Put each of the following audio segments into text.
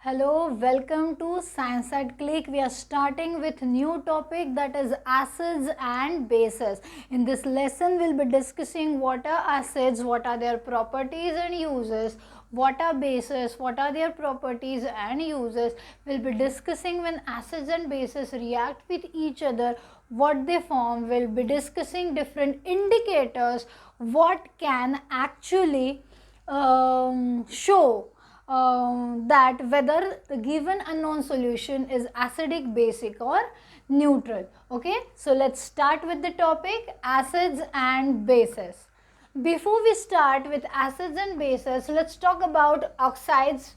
Hello, welcome to Science at Click. We are starting with new topic, that is acids and bases. In this lesson, we'll be discussing what are acids, what are their properties and uses, what are bases, what are their properties and uses. We'll be discussing when acids and bases react with each other, what they form. We'll be discussing different indicators, what can actually show that whether the given unknown solution is acidic, basic or neutral. Okay, so let's start with the topic acids and bases. Before we start with acids and bases, let's talk about oxides.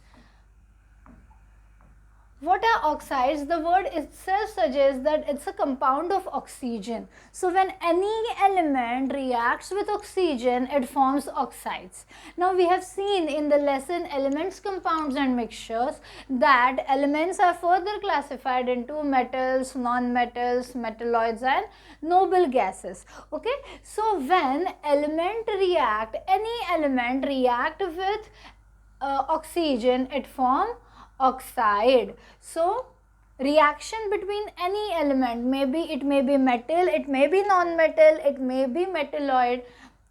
What are oxides? The word itself suggests that it's a compound of oxygen. So when any element reacts with oxygen, it forms oxides. Now we have seen in the lesson elements, compounds and mixtures that elements are further classified into metals, non-metals, metalloids and noble gases. Okay, so when any element react with oxygen, it forms oxide. So reaction between any element, maybe it may be metal, it may be non-metal, it may be metalloid.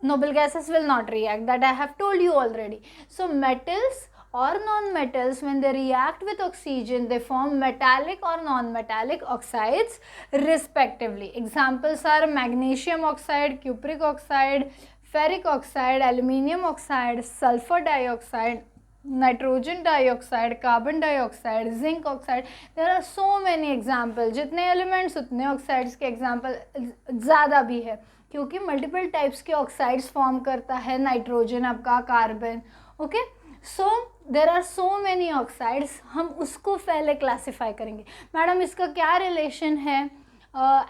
Noble gases will not react, that I have told you already. So metals or non-metals, when they react with oxygen, they form metallic or non-metallic oxides respectively. Examples are magnesium oxide, cupric oxide, ferric oxide, aluminium oxide, sulfur dioxide, nitrogen dioxide, carbon dioxide, zinc oxide. There are so many example. जितने elements उतने oxides के example ज़्यादा भी है, क्योंकि multiple types के oxides form करता है नाइट्रोजन, आपका carbon. Okay, so there are so many oxides. हम उसको पहले क्लासीफाई करेंगे. मैडम इसका क्या रिलेशन है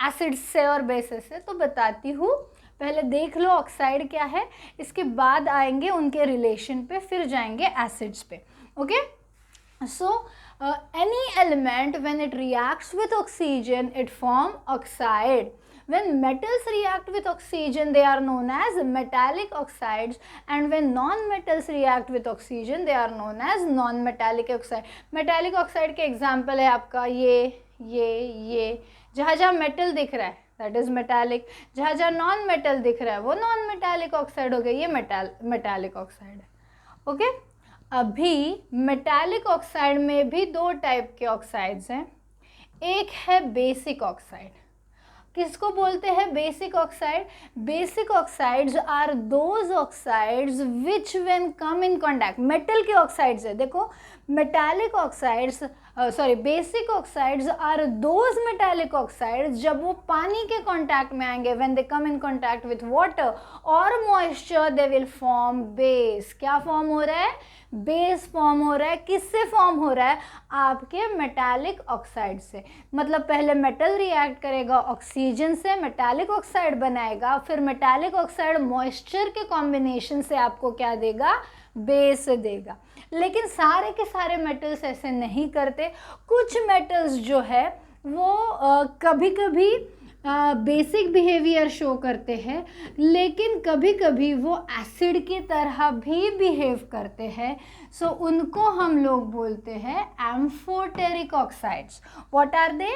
एसिड्स से और बेसिस से? तो बताती हूँ. पहले देख लो ऑक्साइड क्या है, इसके बाद आएंगे उनके रिलेशन पे, फिर जाएंगे एसिड्स पे. Okay, so any element when it reacts with oxygen it form oxide. When metals react with oxygen, they are known as metallic oxides, and when non-metals react with oxygen, they are known as non-metallic oxide. Metallic oxide के example है आपका ये जहाँ जहाँ metal दिख रहा है that is metallic, जहाँ जहाँ नॉन मेटल दिख रहा है वो नॉन मेटालिक ऑक्साइड हो गया, ये मेटालिक ऑक्साइड है. ओके, अभी मेटालिक ऑक्साइड में भी दो टाइप के ऑक्साइड्स हैं. एक है बेसिक ऑक्साइड. किसको बोलते हैं basic oxide? Basic oxides are those oxides which when come in contact, metal के ऑक्साइड्स है. देखो metallic oxides basic oxides are those metallic oxides जब वो पानी के कांटेक्ट में आएंगे, when they come in contact with water और moisture, they will form base. क्या फॉर्म हो रहा है? बेस फॉर्म हो रहा है. किससे फॉर्म हो रहा है? आपके मेटालिक ऑक्साइड से. मतलब पहले मेटल रिएक्ट करेगा ऑक्सीजन से, मेटालिक ऑक्साइड बनाएगा, फिर मेटालिक ऑक्साइड मॉइस्चर के कॉम्बिनेशन से आपको क्या देगा? बेस देगा. लेकिन सारे के सारे मेटल्स ऐसे नहीं करते. कुछ मेटल्स जो है वो कभी कभी बेसिक बिहेवियर शो करते हैं, लेकिन कभी कभी वो एसिड की तरह भी बिहेव करते हैं. सो उनको हम लोग बोलते हैं amphoteric oxides. What are they?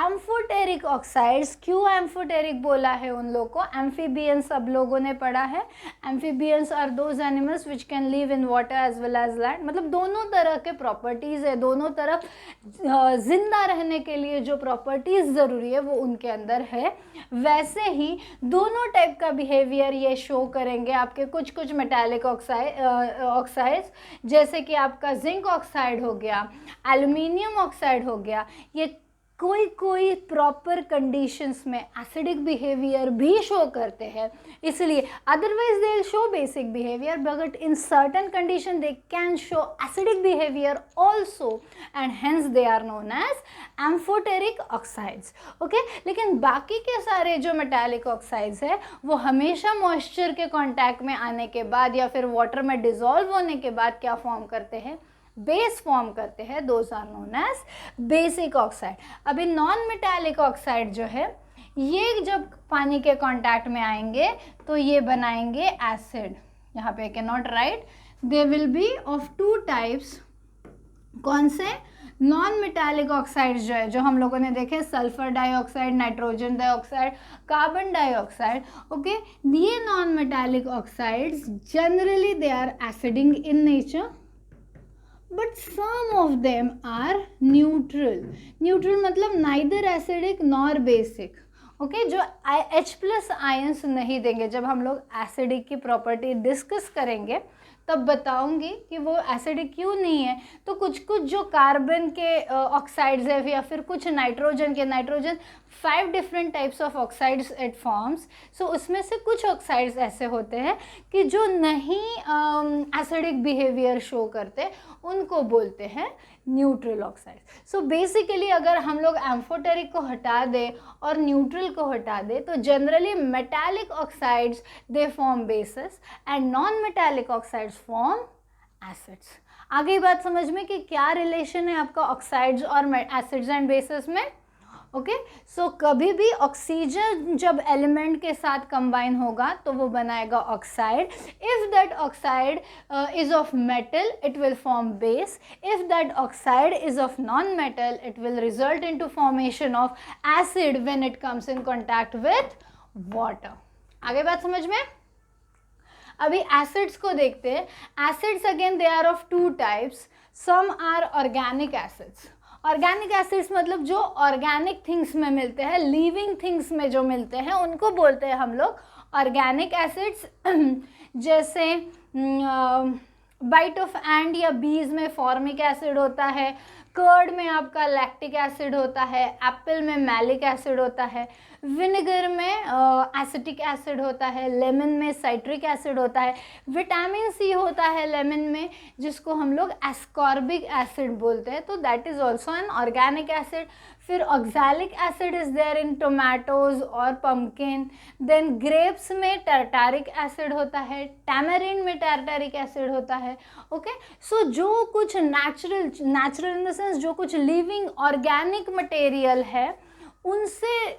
Amphoteric oxides. क्यों एम्फोटेरिक बोला है उन लोग को? एम्फीबियंस सब लोगों ने पढ़ा है. Amphibians are those animals which can live in water as well as land. मतलब दोनों तरह के प्रॉपर्टीज़ है, दोनों तरफ जिंदा रहने के लिए जो प्रॉपर्टीज़ ज़रूरी है वो उनके अंदर है. वैसे ही दोनों टाइप का बिहेवियर ये शो करेंगे आपके कुछ मेटालिक ऑक्साइड्स, जैसे कि आपका जिंक ऑक्साइड हो गया, एल्युमिनियम ऑक्साइड हो गया. ये कोई प्रॉपर कंडीशंस में एसिडिक बिहेवियर भी शो करते हैं. इसलिए otherwise they will show basic behaviour, but in certain condition they can show acidic behaviour also, and hence they are known as amphoteric oxides. Okay, लेकिन बाकी के सारे जो मेटालिक ऑक्साइड्स है वो हमेशा मॉइस्चर के कॉन्टैक्ट में आने के बाद या फिर वाटर में डिजॉल्व होने के बाद क्या फॉर्म करते हैं? बेस फॉर्म करते हैं. Those are known as basic oxide. अभी नॉन मेटालिक ऑक्साइड जो है ये जब पानी के कांटेक्ट में आएंगे तो ये बनाएंगे एसिड. यहाँ पे can not right. They will be of two types. कौन से? नॉन मेटालिक ऑक्साइड्स जो है, जो हम लोगों ने देखे, sulphur dioxide, nitrogen dioxide, carbon dioxide, okay, ये non metallic oxides generally they are acidic in nature, but some of them are neutral. Neutral मतलब neither acidic nor basic. Okay, जो H प्लस आयंस नहीं देंगे. जब हम लोग acidic की property discuss करेंगे तब बताऊंगी कि वो एसिडिक क्यों नहीं है. तो कुछ कुछ जो कार्बन के ऑक्साइड्स है या फिर कुछ नाइट्रोजन के, nitrogen 5 different types of oxides it forms. So उसमें से कुछ ऑक्साइड्स ऐसे होते हैं कि जो नहीं एसिडिक बिहेवियर शो करते, उनको बोलते हैं न्यूट्रल ऑक्साइड्स. सो बेसिकली अगर हम लोग एम्फोटेरिक को हटा दें और न्यूट्रल को हटा दें तो generally metallic oxides they form bases and non metallic oxides form acids. आ गई बात समझ में कि क्या रिलेशन है आपका ऑक्साइड्स और एसिड्स एंड बेसिस में. ओके, सो कभी भी ऑक्सीजन जब एलिमेंट के साथ कंबाइन होगा तो वो बनाएगा oxide. If that oxide is of metal it will form base. If that oxide is of non metal it will result into formation of acid when it comes in contact with water. आगे बात समझ में. अभी acids को देखते हैं. Acids again they are of 2 types. Some are organic acids. Organic acids मतलब जो ऑर्गेनिक थिंग्स में मिलते हैं, लिविंग थिंग्स में जो मिलते हैं, उनको बोलते हैं हम लोग ऑर्गेनिक एसिड्स. जैसे बाइट ऑफ एंड या बीज में फॉर्मिक एसिड होता है, कर्ड में आपका लैक्टिक एसिड होता है, एप्पल में मैलिक एसिड होता है, विनेगर में एसिटिक एसिड होता है, लेमन में साइट्रिक एसिड होता है, विटामिन सी होता है लेमन में जिसको हम लोग एस्कॉर्बिक एसिड बोलते हैं, तो that is also an organic acid. फिर oxalic acid is there in tomatoes और पम्पकिन. देन ग्रेप्स में टार्टारिक एसिड होता है, टैमरिन में टार्टारिक एसिड होता है. ओके, सो जो कुछ नेचुरल इन द सेंस जो कुछ लिविंग ऑर्गेनिक मटेरियल है उनसे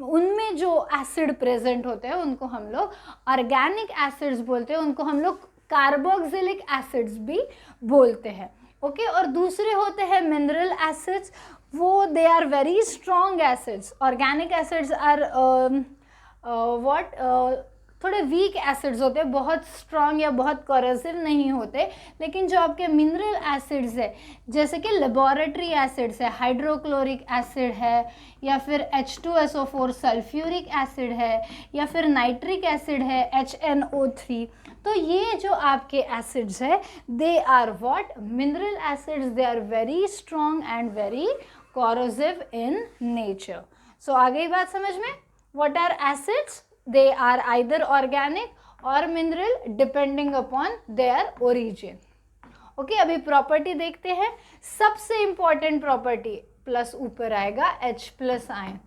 उनमें जो एसिड प्रेजेंट होते हैं उनको हम लोग ऑर्गेनिक एसिड्स बोलते हैं. उनको हम लोग कार्बोक्सिलिक एसिड्स भी बोलते हैं. ओके, और दूसरे होते हैं मिनरल एसिड्स. वो they are very strong acids. Organic acids are थोड़े वीक एसिड्स होते हैं, बहुत स्ट्रॉन्ग या बहुत कॉरोसिव नहीं होते. लेकिन जो आपके मिनरल एसिड्स है जैसे कि लेबोरेटरी एसिड्स है, हाइड्रोक्लोरिक एसिड है, या फिर H2SO4 सल्फ्यूरिक एसिड है, या फिर नाइट्रिक एसिड है HNO3, तो ये जो आपके एसिड्स है they are what? Mineral acids. They are very strong and very corrosive in nature. So आ गई बात समझ में. What are acids? They are either organic or mineral depending upon their origin. Okay, अभी प्रॉपर्टी देखते हैं. सबसे इंपॉर्टेंट प्रॉपर्टी प्लस ऊपर आएगा H प्लस आयन.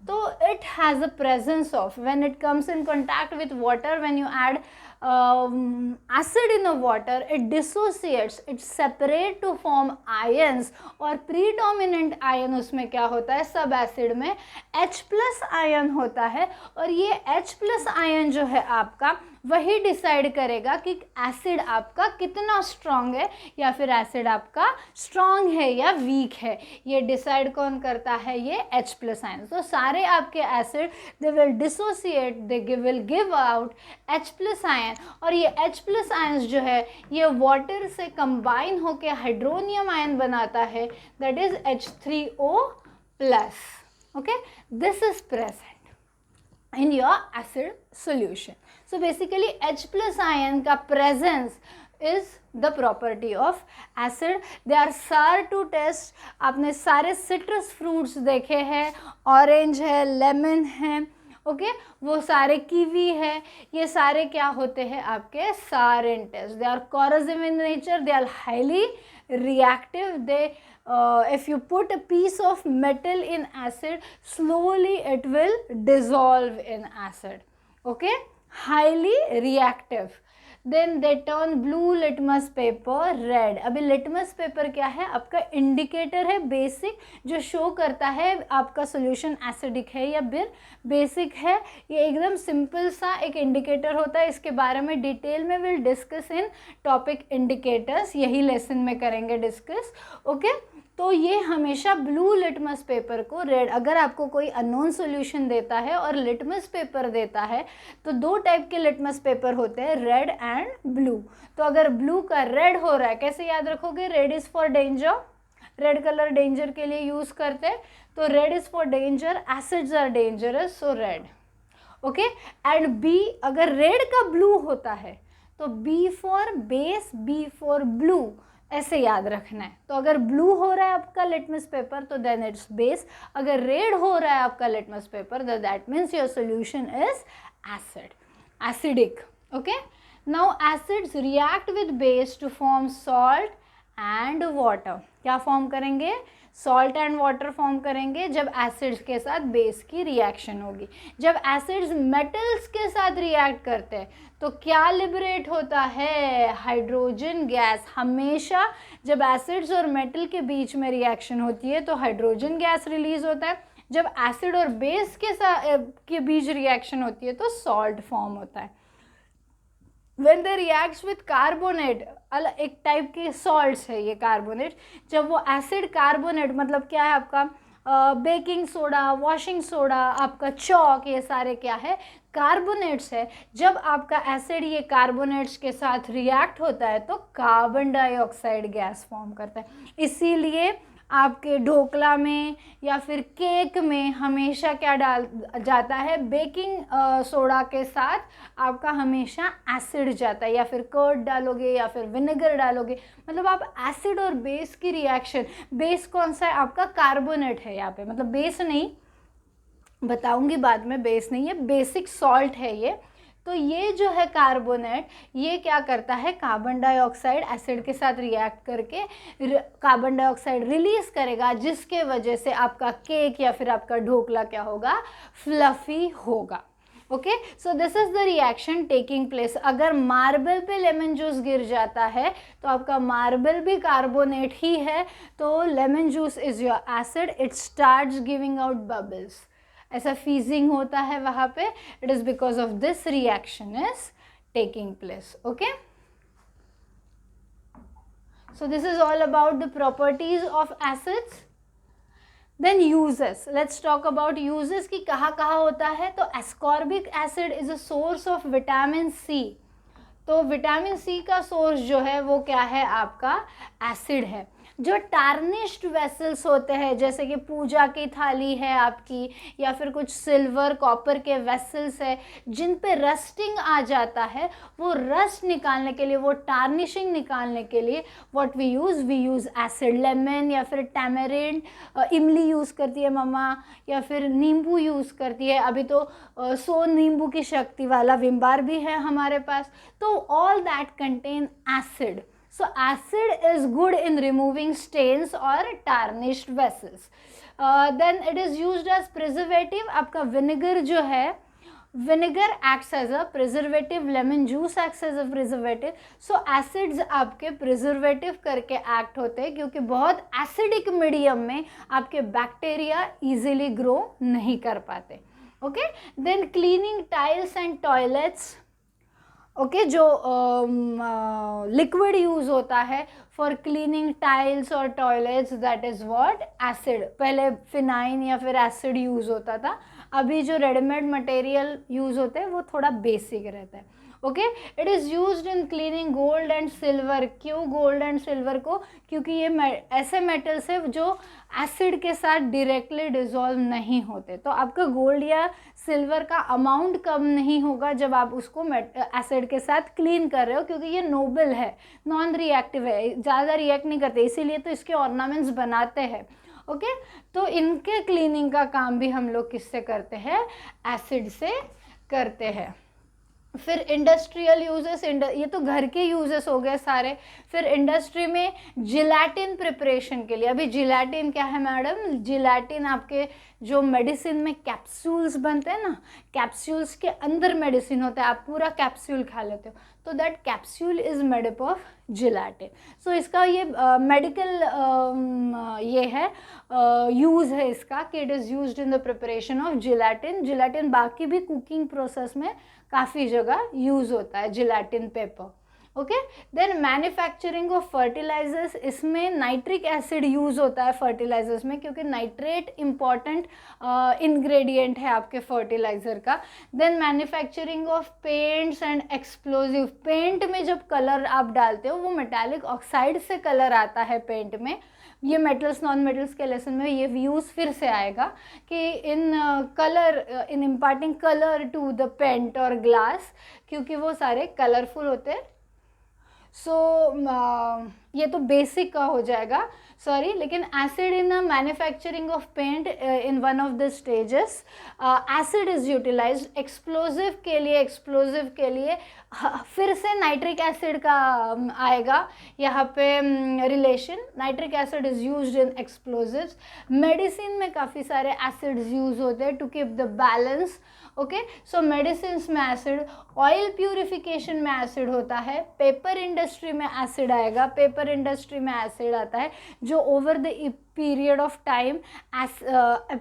तो it has a presence of, when it comes in contact with water, when you add acid in the water, it dissociates, it separate to form ions. और predominant ion उसमें क्या होता है? सब acid में H plus ion होता है. और ये H प्लस आयन जो है आपका वही डिसाइड करेगा कि एसिड आपका कितना स्ट्रॉन्ग है या फिर एसिड आपका स्ट्रॉन्ग है या वीक है. ये डिसाइड कौन करता है? ये H प्लस आयन. तो सारे आपके acid they will dissociate, they will give out H plus ion. और ये H प्लस आयंस जो है ये वाटर से कंबाइन होके हाइड्रोनियम आयन बनाता है, that is H3O plus. Okay, this is present in your acid solution. So basically H plus ion का presence is the property of acid. They are sour to taste. आपने सारे citrus fruits देखे हैं, orange है, lemon है, okay, वो सारे kiwi है, ये सारे क्या होते हैं आपके sour in taste. They are corrosive in nature. They are highly reactive. They if you put a piece of metal in acid, slowly it will dissolve in acid. Okay, highly reactive. Then they turn blue litmus paper red. अभी litmus paper क्या है, आपका indicator है basic, जो show करता है आपका solution acidic है या फिर बेसिक है। ये एकदम सिंपल सा एक इंडिकेटर होता है, इसके बारे में डिटेल में will discuss in topic indicators, यही लेसन में करेंगे डिस्कस। ओके, तो ये हमेशा ब्लू लिटमस पेपर को रेड, अगर आपको कोई अननोन सॉल्यूशन देता है और लिटमस पेपर देता है तो दो टाइप के लिटमस पेपर होते हैं, रेड एंड ब्लू। तो अगर ब्लू का रेड हो रहा है, कैसे याद रखोगे, red is for danger, red colour danger के लिए यूज़ करते हैं, तो red is for danger, acids are dangerous, so red. Okay, and B, अगर रेड का ब्लू होता है तो B for base, B for blue, ऐसे याद रखना है। तो अगर ब्लू हो रहा है आपका लिटमस पेपर तो देन इट्स बेस, अगर रेड हो रहा है आपका लिटमस पेपर तो that means your solution is acid, acidic. Okay, now acids react with base to form salt and water. क्या फॉर्म करेंगे, सॉल्ट एंड वाटर फॉर्म करेंगे जब एसिड्स के साथ बेस की रिएक्शन होगी। जब एसिड्स मेटल्स के साथ रिएक्ट करते हैं तो क्या लिबरेट होता है, हाइड्रोजन गैस। हमेशा जब एसिड्स और मेटल के बीच में रिएक्शन होती है तो हाइड्रोजन गैस रिलीज होता है, जब एसिड और बेस के बीच रिएक्शन होती है तो सॉल्ट फॉर्म होता है। When they reacts with carbonate, एक टाइप के सॉल्ट्स है ये कार्बोनेट, जब वो एसिड कार्बोनेट मतलब क्या है आपका बेकिंग सोडा, वॉशिंग सोडा, आपका चॉक, ये सारे क्या है, कार्बोनेट्स है। जब आपका एसिड ये कार्बोनेट्स के साथ रिएक्ट होता है तो कार्बन डाइऑक्साइड गैस फॉर्म करता है। इसीलिए आपके ढोकला में या फिर केक में हमेशा क्या डाल जाता है, बेकिंग सोडा के साथ आपका हमेशा एसिड जाता है, या फिर कर्ड डालोगे या फिर विनेगर डालोगे, मतलब आप एसिड और बेस की रिएक्शन, बेस कौन सा है आपका, कार्बोनेट है यहाँ पे, मतलब बेस नहीं, बताऊंगी बाद में, बेस नहीं है, बेसिक सॉल्ट है ये। तो ये जो है कार्बोनेट, ये क्या करता है, कार्बन डाइऑक्साइड एसिड के साथ रिएक्ट करके कार्बन डाइऑक्साइड रिलीज करेगा, जिसके वजह से आपका केक या फिर आपका ढोकला क्या होगा, फ्लफी होगा। Okay, so this is the reaction taking place. अगर मार्बल पे लेमन जूस गिर जाता है तो आपका मार्बल भी कार्बोनेट ही है, तो lemon juice is your acid, it starts giving out bubbles, ऐसा फीजिंग होता है वहाँ पे, it is because of this reaction is taking place. Okay, so this is all about the properties of acids. Then uses, let's talk about uses की कहाँ कहाँ होता है। तो ascorbic acid is a source of vitamin C. तो vitamin सी का source जो है वो क्या है, आपका एसिड है। जो टार्निश्ड वेसल्स होते हैं, जैसे कि पूजा की थाली है आपकी, या फिर कुछ सिल्वर कॉपर के वेसल्स है जिन पे रस्टिंग आ जाता है, वो रस्ट निकालने के लिए, वो टार्निशिंग निकालने के लिए what we use acid. Lemon या फिर टैमरिंड, इमली यूज़ करती है मम्मा, या फिर नींबू यूज़ करती है, अभी तो सोन नींबू की शक्ति वाला विम बार भी है हमारे पास। तो all that contain acid. So acid is good in removing stains or tarnished vessels. Then it is used as preservative. आपका vinegar जो है, vinegar acts as a preservative, lemon juice acts as a preservative. So acids आपके preservative करके act होते हैं, क्योंकि बहुत acidic medium में आपके bacteria easily grow नहीं कर पाते. Okay? Then cleaning tiles and toilets. Okay, जो लिक्विड यूज़ होता है फॉर क्लीनिंग टाइल्स और toilets, that is what, acid. पहले फिनाइन या फिर एसिड यूज़ होता था, अभी जो रेडीमेड मटेरियल यूज़ होते हैं वो थोड़ा बेसिक रहता है। Okay, it is used in cleaning gold and silver. क्यों गोल्ड एंड सिल्वर को, क्योंकि ये ऐसे मेटल्स है जो एसिड के साथ डायरेक्टली डिजॉल्व नहीं होते, तो आपका गोल्ड या सिल्वर का अमाउंट कम नहीं होगा जब आप उसको एसिड के साथ क्लीन कर रहे हो, क्योंकि ये नोबल है, नॉन रिएक्टिव है, ज़्यादा रिएक्ट नहीं करते, इसीलिए तो इसके ऑर्नामेंट्स बनाते हैं। ओके, तो इनके क्लीनिंग का काम भी हम लोग किससे करते हैं, एसिड से करते हैं। फिर इंडस्ट्रियल यूजेस, ये तो घर के यूजेस हो गए सारे। फिर इंडस्ट्री में जिलेटिन प्रिपरेशन के लिए, अभी जिलेटिन क्या है मैडम, जिलेटिन आपके जो मेडिसिन में कैप्सूल्स बनते हैं ना, कैप्सूल्स के अंदर मेडिसिन होता है, आप पूरा कैप्सूल खा लेते हो, तो that capsule is made up of gelatin. So इसका ये मेडिकल ये है यूज़ है इसका कि it is used in the preparation of gelatin. Gelatin बाकी भी कुकिंग प्रोसेस में काफ़ी जगह यूज़ होता है, gelatin paper. Okay. Then manufacturing of fertilisers, इसमें नाइट्रिक एसिड यूज़ होता है फर्टिलाइजर्स में, क्योंकि नाइट्रेट इम्पॉर्टेंट इंग्रेडिएंट है आपके फर्टिलाइजर का. Then manufacturing of paints and explosive, paint में जब कलर आप डालते हो वो मेटालिक ऑक्साइड से कलर आता है पेंट में. ये मेटल्स नॉन मेटल्स के लेसन में ये यूज़ फिर से आएगा कि in colour, in imparting colour to the paint और ग्लास, क्योंकि वो सारे कलरफुल होते हैं. सो ये तो बेसिक का हो जाएगा, सॉरी. लेकिन acid in manufacturing of paint in one of the stages acid is utilised. Explosive के लिए फिर से नाइट्रिक एसिड का आएगा यहाँ पे relation. Nitric acid is used in explosives. Medicine में काफ़ी सारे एसिड्स यूज होते हैं to keep the balance. Okay. So medicine में एसिड, ऑयल प्यूरिफिकेशन में एसिड होता है, पेपर इंडस्ट्री में एसिड आएगा. पेपर इंडस्ट्री में एसिड आता है जो over the period of time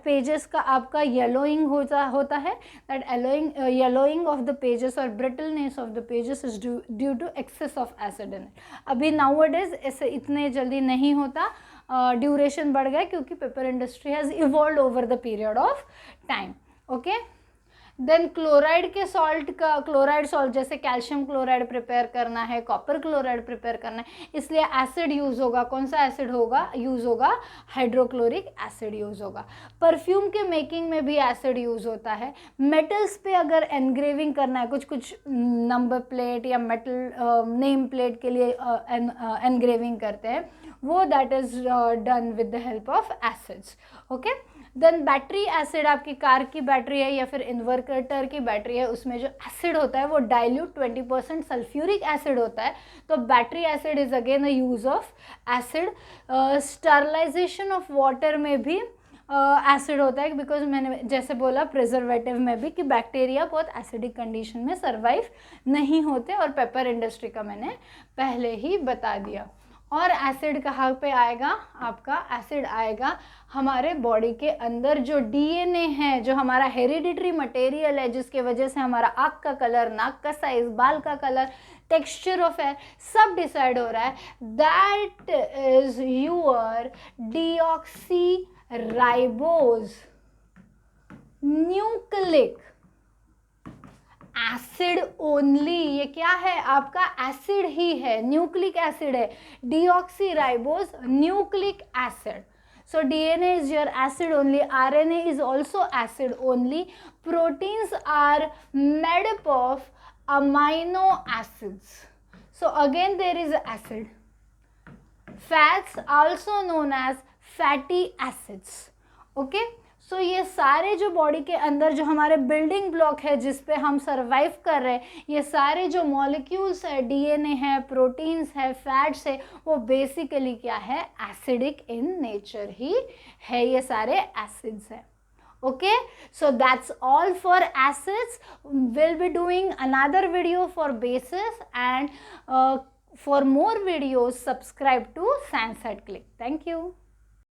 pages का आपका येलोइंग होता है. That yellowing of the pages और brittleness of the pages is due to access of acid in it. अभी नाउअडेज ऐसे इतने जल्दी नहीं होता, ड्यूरेशन बढ़ गया क्योंकि paper industry has evolved over the period of time. Okay. Then chloride के सॉल्ट का, क्लोराइड सॉल्ट जैसे कैल्शियम क्लोराइड प्रिपेयर करना है, कॉपर क्लोराइड प्रिपेयर करना है, इसलिए एसिड यूज़ होगा. कौन सा एसिड होगा यूज़ होगा? हाइड्रोक्लोरिक एसिड यूज़ होगा. परफ्यूम के मेकिंग में भी एसिड यूज़ होता है. मेटल्स पे अगर एनग्रेविंग करना है, कुछ नंबर प्लेट या मेटल नेम प्लेट के लिए एनग्रेविंग करते हैं, वो that is done with the help of acids. Okay. Then battery acid, आपकी कार की बैटरी है या फिर इन्वर्टर की बैटरी है, उसमें जो एसिड होता है वो डाइल्यूट 20% सल्फ्यूरिक एसिड होता है. तो battery acid is again a use of acid. Sterilisation of water में भी एसिड होता है, बिकॉज मैंने जैसे बोला प्रिजर्वेटिव में भी कि बैक्टीरिया बहुत एसिडिक कंडीशन में सर्वाइव नहीं होते, और पेपर इंडस्ट्री का मैंने पहले ही बता दिया. और एसिड कहाँ पे आएगा? आपका एसिड आएगा हमारे बॉडी के अंदर जो डीएनए है, जो हमारा हेरिडिटरी मटेरियल है, जिसके वजह से हमारा आँख का कलर, नाक का साइज, बाल का कलर, टेक्सचर ऑफ हेयर सब डिसाइड हो रहा है. That is your deoxy ribose nucleic acid only. ये क्या है? आपका एसिड ही है, न्यूक्लिक एसिड है. Deoxy ribose nucleic acid. So DNA is your acid only, RNA is also acid only. Proteins are made up of amino acids. So again there is acid. Fats also known as fatty acids. Okay. सो ये सारे जो body के अंदर जो हमारे building block है जिस पे हम सर्वाइव कर रहे हैं, ये सारे जो मॉलिक्यूल्स है, डीएनए है, प्रोटीन्स है, फैट्स है, वो बेसिकली क्या है? एसिडिक इन नेचर ही है. ये सारे एसिड्स हैं. Okay, so that's all for acids. We'll be doing another video for bases, and for more videos subscribe to ScienceAtClick. Thank you.